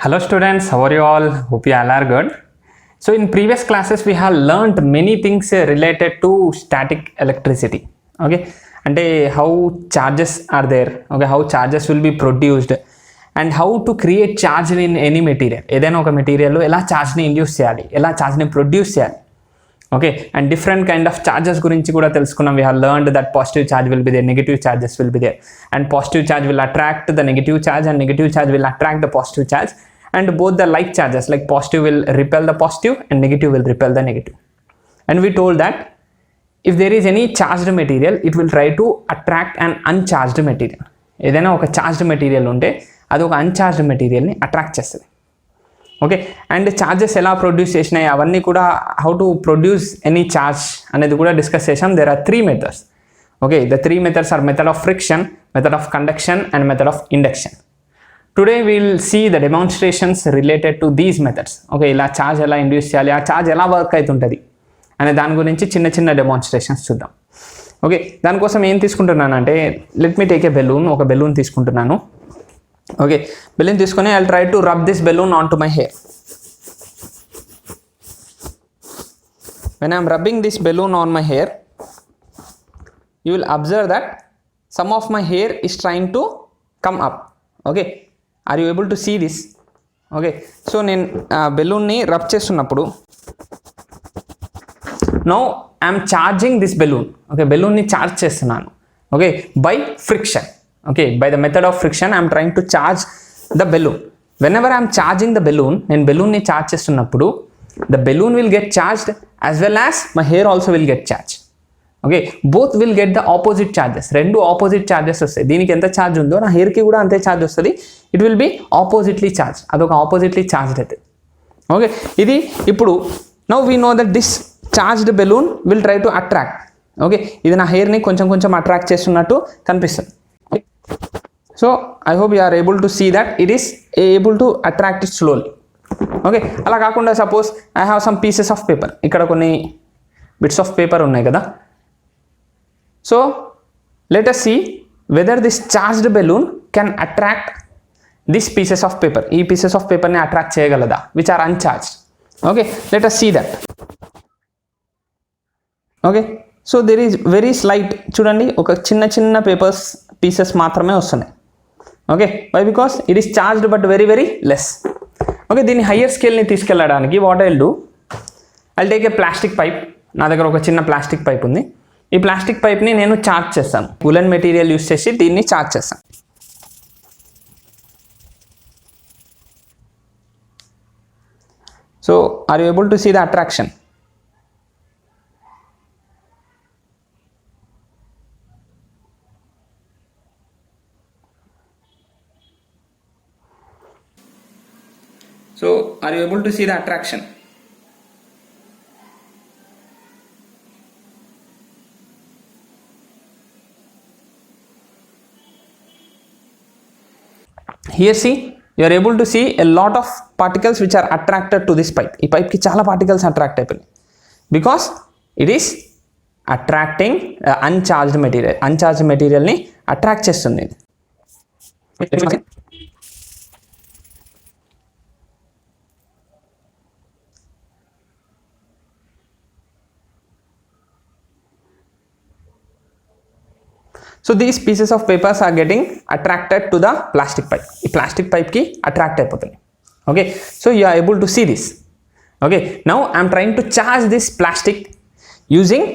Hello students, how are you all? Hope you all are good. So in previous classes we have learned many things related to static electricity. Okay, and how charges are there, okay, how charges will be produced and how to create charge in any material. ఏదైనా ఒక మెటీరియల్లో ఎలా ఛార్జ్ని induce చేయాలి, ఎలా ఛార్జ్ని produce చేయాలి. Okay, and different kind of charges గురించి కూడా తెలుసుకున్నాం. We have learned that positive charge will be there, negative charges will be there, and positive charge will attract the negative charge and negative charge will attract the positive charge, and both the like charges like positive will repel the positive and negative will repel the negative. And we told that if there is any charged material, it will try to attract an uncharged material. ఏదైనా ఒక charged material ఉంటే అది ఒక uncharged material ని attract చేస్తుంది. Okay, and charges ఎలా produce చేసినాయి అవన్నీ కూడా, how to produce any charge అనేది కూడా డిస్కస్ చేసాం. There are 3 methods. Okay, the 3 methods are method of friction, method of conduction and method of induction. Today will see the demonstrations related to these methods. Okay, ఇలా charge ఎలా induce చేయాలి, ఆ charge ఎలా work అవుతుంటుంది అనే దాని గురించి చిన్న చిన్న డెమాన్స్ట్రేషన్స్ చూద్దాం. ఓకే, దానికోసం ఏం తీసుకుంటున్నాను అంటే, let me take a balloon. ఒక బెలూన్ తీసుకుంటున్నాను. ఓకే, బెలూన్ తీసుకొని I will try to rub this balloon on to my hair. When I am rubbing this balloon on my hair, you will observe that some of my hair is trying to come up. Okay, are you able to see this? Okay, so నేను బెలూన్ని rub చేస్తున్నప్పుడు now I am charging this balloon. Okay, బెలూన్ని charge చేస్తున్నాను. Okay, by friction. Okay, by the method of friction I am trying to charge the balloon. Whenever I am charging the balloon, నేను బెలూన్ని charge చేస్తున్నప్పుడు the balloon will get charged as well as my hair also will get charged. Okay, both will get the opposite charges. రెండు opposite charges వస్తాయి. దీనికి ఎంత charge ఉందో నా హెయిర్కి కూడా అంతే ఛార్జ్ వస్తుంది. It will be oppositely charge, అదొక ఆపోజిట్లీ ఛార్జ్డ్ అవుతుంది. ఓకే, ఇది ఇప్పుడు now we know that this charged balloon will try to attract. Okay, ఇది నా హెయిర్ని కొంచెం కొంచెం అట్రాక్ట్ చేస్తున్నట్టు కనిపిస్తుంది. So I hope you are able to see that it is able to attract it slowly. Okay, అలా కాకుండా suppose I have some pieces of paper, ఇక్కడ కొన్ని బిట్స్ ఆఫ్ పేపర్ ఉన్నాయి కదా. So let us see whether this charged balloon can attract these pieces of paper. ఈ pieces of పేపర్ని attract చేయగలదా which are uncharged. Okay, let us see that. Okay, so there is very slight, చూడండి ఒక చిన్న చిన్న papers pieces మాత్రమే వస్తున్నాయి. Okay, why because it is charged but very very less. Okay, దీన్ని హయ్యర్ స్కేల్ని తీసుకెళ్ళడానికి what I will do, I will take a plastic pipe. నా దగ్గర ఒక చిన్న ప్లాస్టిక్ పైప్ ఉంది. ఈ ప్లాస్టిక్ పైప్ని నేను చార్జ్ చేస్తాను. ఉలెన్ మెటీరియల్ యూస్ చేసి దీన్ని చార్జ్ చేస్తాను. So are you able to see the attraction? So are you able to see the attraction? Here see, you are able to see a lot of particles which are attracted to this pipe. ఈ pipe కి చాలా particles attract అయిపోయినాయి because it is attracting uncharged material. Uncharged material ని attract చేస్తుంది. So these pieces of papers are getting attracted to the plastic pipe. ఈ plastic పైప్కి attract అయిపోతుంది. Okay, so you are able to see this. Okay, now I'm trying to charge this plastic using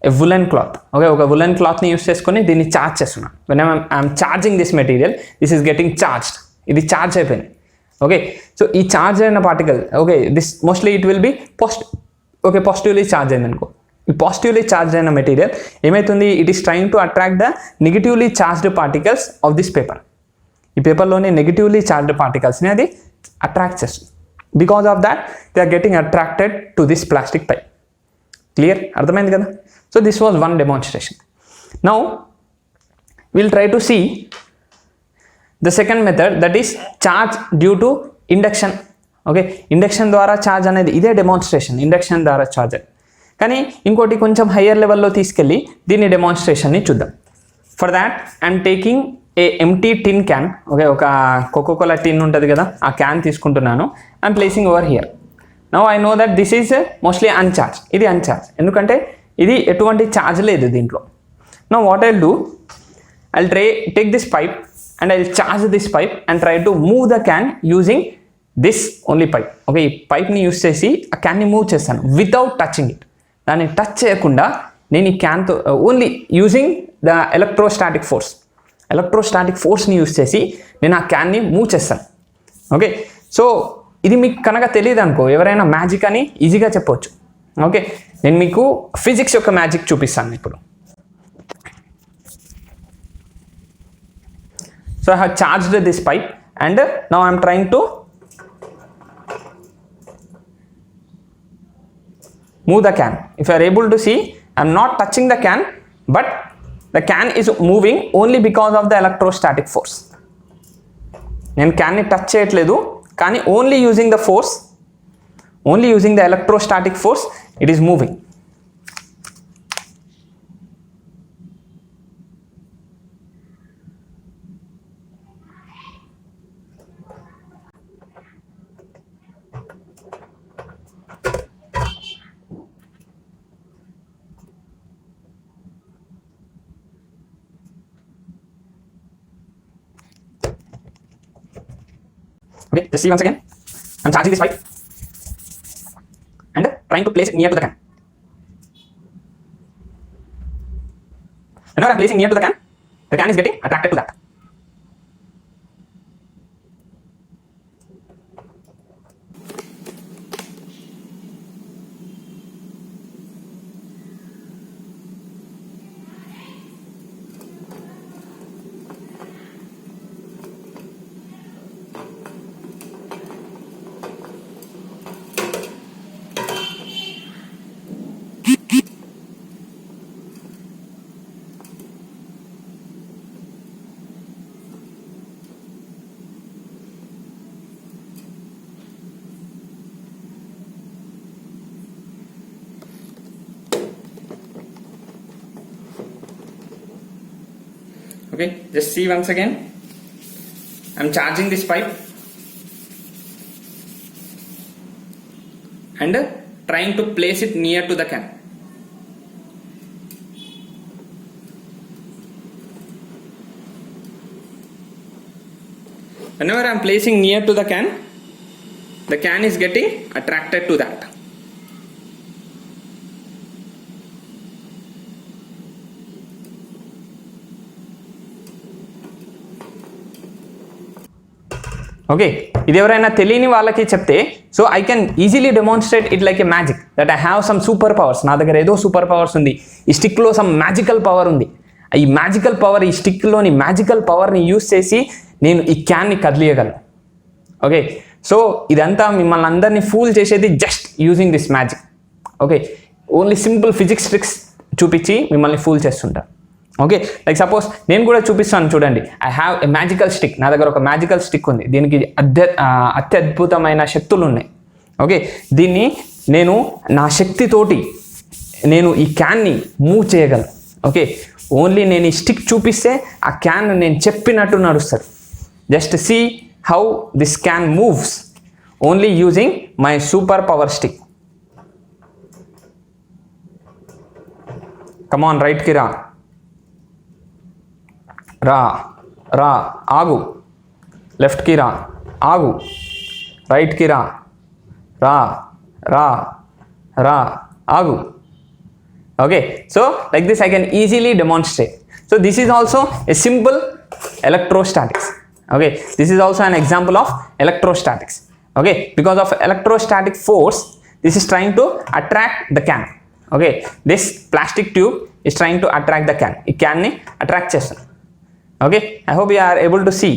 a woollen cloth. Okay, ఒక woollen క్లాత్ని use చేసుకొని దీన్ని charge చేస్తున్నాను. When I'm charging this material, this is getting charged. ఇది charge అయిపోయింది. Okay, so ఈ charge అయిన particle, okay, this mostly it will be positively charge అయింది అనుకో. ఈ పాజిటివ్లీ చార్జ్ అయిన మెటీరియల్ ఏమవుతుంది, it is trying to attract the negatively charged particles of this paper. ఈ పేపర్లోని నెగిటివ్లీ చార్జ్డ్ పార్టికల్స్ని అది అట్రాక్ట్ చేస్తుంది. Because of that they are getting attracted to this plastic pipe. Clear, అర్థమైంది కదా. So this was one demonstration. Now will try to see the second method, that is charge due to induction. Okay, induction ద్వారా charge అనేది ఇదే demonstration, induction ద్వారా charge. కానీ ఇంకోటి కొంచెం higher లెవెల్లో తీసుకెళ్ళి దీన్ని డెమాన్స్ట్రేషన్ని చూద్దాం. For that I'm taking a empty tin can, okay, ఒక కోకోకోలా టిన్ ఉంటుంది కదా, ఆ క్యాన్ తీసుకుంటున్నాను. I'm placing over here. Now I know that this is mostly uncharge. ఇది అన్చార్జ్ ఎందుకంటే ఇది ఎటువంటి ఛార్జ్ లేదు దీంట్లో. Now what I'll do, I'll take this pipe and I'll charge this pipe and try to move the can using this only pipe. Okay, ఈ పైప్ని use చేసి ఆ క్యాన్ని మూవ్ చేస్తాను వితౌట్ టచింగ్ ఇట్. దాన్ని టచ్ చేయకుండా నేను ఈ క్యాన్తో ఓన్లీ యూజింగ్ ద ఎలక్ట్రోస్టాటిక్ ఫోర్స్ని యూజ్ చేసి నేను ఆ క్యాన్ని మూవ్ చేస్తాను. ఓకే, సో ఇది మీకు కనుక తెలియదు అనుకో, ఎవరైనా మ్యాజిక్ అని ఈజీగా చెప్పవచ్చు. ఓకే, నేను మీకు ఫిజిక్స్ యొక్క మ్యాజిక్ చూపిస్తాను ఇప్పుడు. So I have charged this pipe and now I'm trying to move the can. If you are able to see, I am not touching the can, but the can is moving only because of the electrostatic force. నేను క్యాన్ని touch చేయట్లేదు, కానీ only using the electrostatic force it is moving. Okay, just see once again. I'm charging this pipe and trying to place it near to the can. Whenever I'm placing near to the can is getting attracted to that. Okay, just see once again. I'm charging this pipe and trying to place it near to the can. Whenever I'm placing near to the can is getting attracted to that. Okay, ఇది ఎవరైనా తెలియని వాళ్ళకి చెప్తే, so I can easily demonstrate it like a magic that I have some super powers. నా దగ్గర ఏదో super powers ఉంది, ఈ స్టిక్లో సమ్ మ్యాజికల్ పవర్ ఉంది. ఈ మ్యాజికల్ పవర్, ఈ స్టిక్లోని మ్యాజికల్ పవర్ని యూజ్ చేసి నేను ఈ క్యాన్ని కదిలియగలను. ఓకే, సో ఇదంతా మిమ్మల్ని అందరినీ ఫూల్ చేసేది just using this magic. Okay, only simple physics tricks చూపించి మిమ్మల్ని ఫూల్ చేస్తుంటారు. ఓకే, లైక్ సపోజ్ నేను కూడా చూపిస్తాను చూడండి. I have a magical stick. నా దగ్గర ఒక మ్యాజికల్ స్టిక్ ఉంది, దీనికి అత్యద్భుతమైన శక్తులు ఉన్నాయి. ఓకే, దీన్ని నేను నా శక్తితోటి నేను ఈ క్యాన్ని మూవ్ చేయగలను. ఓకే, ఓన్లీ నేను ఈ స్టిక్ చూపిస్తే ఆ క్యాన్ నేను చెప్పినట్టు నడుస్తుంది. Just see how this can moves only using my super power stick. Come on, రైట్కి రా, రా రా, ఆగు, లెఫ్ట్కి రా, ఆగు, రైట్కి రా, రా రా రా, ఆగు. Okay, so like this I can easily demonstrate. So this is also a simple electrostatics. Okay, this is also an example of electrostatics. Okay, because of electrostatic force, this is trying to attract the can. Okay, this plastic tube is trying to attract the can. ఈ can ని attract చేస్తుంది. Okay, I hope you are able to see.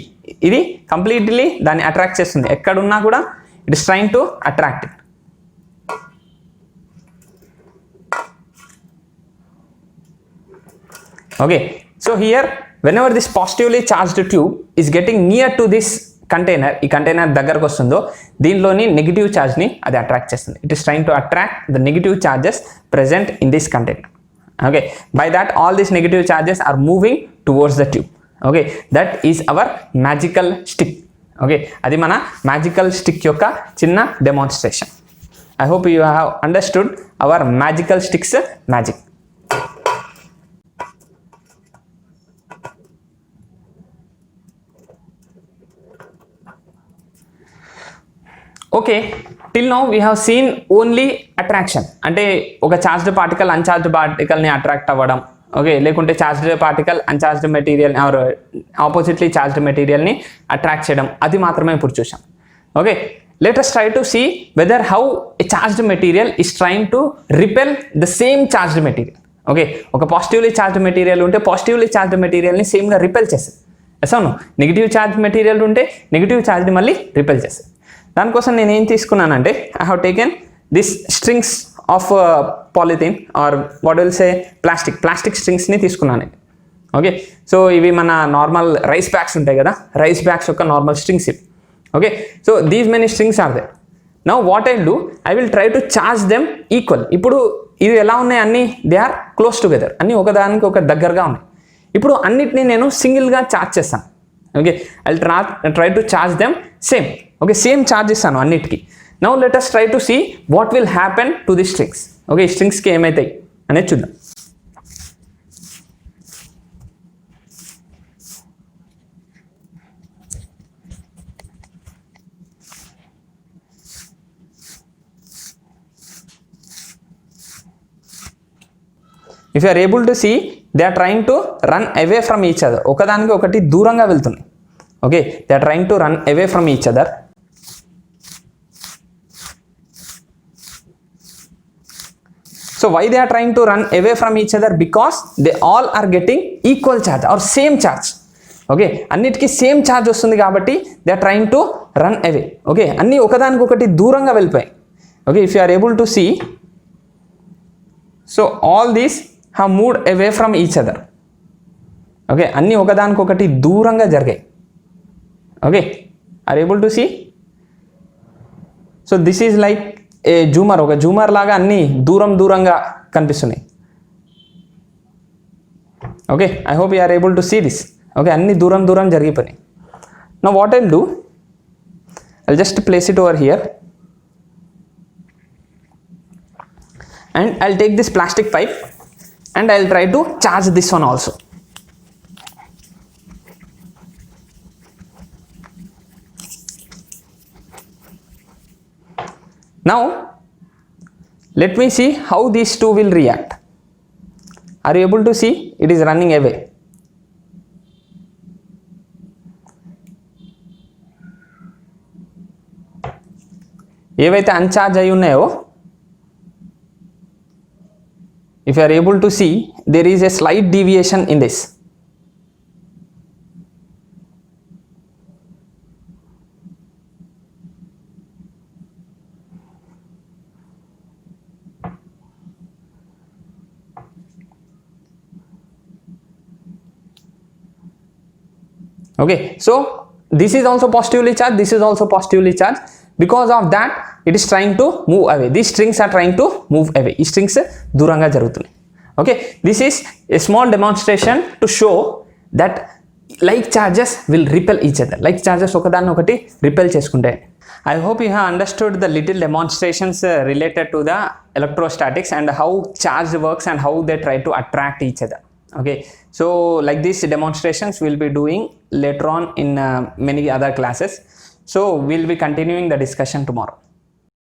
ఇది completely దాన్ని attract చేస్తుంది. ఎక్కడున్నా కూడా it is trying to attract it. Okay, so here whenever this positively charged tube is getting near to this container, ఈ container దగ్గరకు వస్తుందో దీనిలోని negative ఛార్జ్ని అది అట్రాక్ట్ చేస్తుంది. It is trying to attract the negative charges present in this container. Okay, by that all these negative charges are moving towards the tube. Okay, that is our magical stick. Okay, అది మన magical stick యొక్క చిన్న demonstration. I hope you have understood our magical stick's magic. Okay, till now we have seen only attraction, అంటే ఒక charged particle uncharged పార్టికల్ని attract అవ్వడం, okay, లేకుంటే charged particle uncharged material or oppositely charged మెటీరియల్ని attract చేయడం, అది మాత్రమే ఇప్పుడు చూసాం. Okay, let us try to see whether how a charged material is trying to repel the same charged material. Okay, ఒక పాజిటివ్లీ చార్జ్డ్ మెటీరియల్ ఉంటే positively charged మెటీరియల్ని సేమ్గా రిపెల్ చేస్తుంది. అవును, నెగిటివ్ చార్జ్ మెటీరియల్ ఉంటే నెగిటివ్ చార్జ్ని మళ్ళీ రిపెల్ చేస్తుంది. దానికోసం నేను ఏం తీసుకున్నానంటే I have taken this strings of polythene or what will say plastic స్ట్రింగ్స్ని తీసుకున్నాను. ఓకే, సో ఇవి మన నార్మల్ రైస్ బ్యాగ్స్ ఉంటాయి కదా, రైస్ బ్యాగ్స్ యొక్క నార్మల్ స్ట్రింగ్స్ ఇవి. Okay, so these many strings are there. Now what I do, I will try to charge them equal. ఇప్పుడు ఇవి ఎలా ఉన్నాయి, అన్నీ దే ఆర్ క్లోజ్ టుగెదర్, అన్నీ ఒకదానికి ఒక దగ్గరగా ఉన్నాయి. ఇప్పుడు అన్నిటినీ నేను సింగిల్గా చార్జ్ చేస్తాను. Okay, I try to charge them same. Okay, same charge ఇస్తాను అన్నిటికీ. Now let us try to see what will happen to the strings. Okay, ఈ స్ట్రింగ్స్కి ఏమవుతాయి అనేది చూద్దాం. If you are able to see, they are trying to run away from each other. ఒకదానికి ఒకటి దూరంగా వెళ్తున్నాయి. Okay, they are trying to run away from each other. So why they are trying to run away from each other? Because they all are getting equal charge or same charge. Okay, అన్నిటికీ same charge వస్తుంది కాబట్టి they are trying to run away. Okay, అన్నీ ఒకదానికి ఒకటి దూరంగా వెళ్ళిపోయాయి. Okay, if you are able to see, so all these have moved away from each other. Okay, అన్నీ ఒకదానికొకటి దూరంగా జరిగాయి. Okay, are able to see? So this is like a zoomer, ఒక జూమర్ లాగా అన్నీ దూరంగా కనిపిస్తున్నాయి. Okay, I hope you are able to see this. Okay, అన్నీ దూరం జరిగిపోయినాయి. Now what I'll do, I'll just place it over here and I'll take this plastic pipe and I'll try to charge this one also. Now let me see how these two will react. Are you able to see? It is running away. ఏవైతే అన్చార్జ్ అయి ఉన్నాయో, if you are able to see, there is a slight deviation in this. Okay, so this is also positively charged, this is also positively charged. Because of that, it is trying to move away. These strings are trying to move away. ఈ strings దూరంగా జరుగుతున్నాయి. Okay, this is a small demonstration to show that like charges will repel each other. Like charges ఒకదాన్ని ఒకటి repel చేసుకుంటాయి. I hope you have understood the little demonstrations related to the electrostatics and how charge works and how they try to attract each other. Okay, so like these demonstrations we'll be doing later on in many other classes. So we'll be continuing the discussion tomorrow.